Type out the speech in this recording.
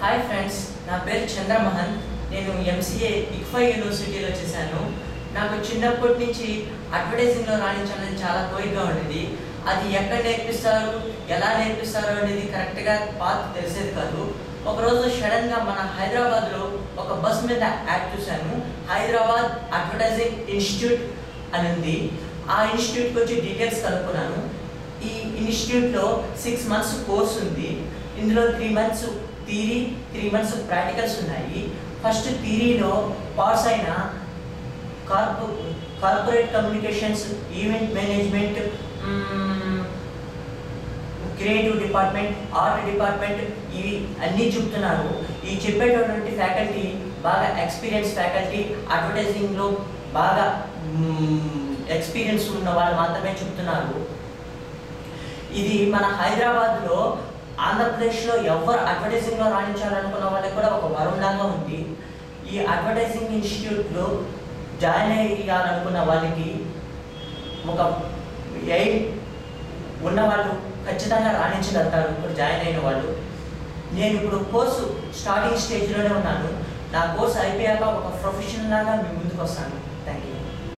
Hi friends, నా పేరు చంద్రమోహన్. నేను ఎంసీఏ ఇక్ఫా యూనివర్సిటీలో చేశాను. నాకు చిన్నప్పటి నుంచి అడ్వర్టైజింగ్లో రాణించాలని చాలా కోరికగా ఉండేది. అది ఎక్కడ నేర్పిస్తారు, ఎలా నేర్పిస్తారు అనేది కరెక్ట్గా పాత్ తెలిసేది కాదు. ఒకరోజు సడన్గా మన హైదరాబాద్లో ఒక బస్ మీద యాడ్ చూశాను. హైదరాబాద్ అడ్వర్టైజింగ్ ఇన్స్టిట్యూట్ అని ఉంది. ఆ ఇన్స్టిట్యూట్కి వచ్చి డీటెయిల్స్ కనుక్కున్నాను. ఈ ఇన్స్టిట్యూట్లో 6 మంత్స్ కోర్స్ ఉంది. ఇందులో 3 మంత్స్ థియరీ, 3 మంత్స్ ప్రాక్టికల్స్ ఉన్నాయి. ఫస్ట్ థియరీలో పాస్ అయిన corporate communications, event management, creative department, art department, ఇవి అన్నీ చెప్తున్నారు. ఈ చెప్పేటటువంటి ఫ్యాకల్టీ బాగా ఎక్స్పీరియన్స్ ఫ్యాకల్టీ, అడ్వర్టైజింగ్లో బాగా ఎక్స్పీరియన్స్ ఉన్న వాళ్ళు మాత్రమే చెప్తున్నారు. ఇది మన హైదరాబాద్లో, ఆంధ్రప్రదేశ్లో ఎవరు అడ్వర్టైజింగ్లో రాణించాలనుకున్న వాళ్ళకి కూడా ఒక వరంలాగా ఉంది. ఈ అడ్వర్టైజింగ్ ఇన్స్టిట్యూట్లో జాయిన్ అయ్యాలనుకున్న వాళ్ళకి ఒక ఎయిమ్ ఉన్నవాళ్ళు ఖచ్చితంగా రాణించగలుగుతారు. ఇప్పుడు జాయిన్ అయిన వాళ్ళు. నేను ఇప్పుడు కోర్సు స్టార్టింగ్ స్టేజ్లోనే ఉన్నాను. నా కోర్సు అయిపోయాక ఒక ప్రొఫెషనల్ లాగా మీ ముందుకు వస్తాను. Thank you.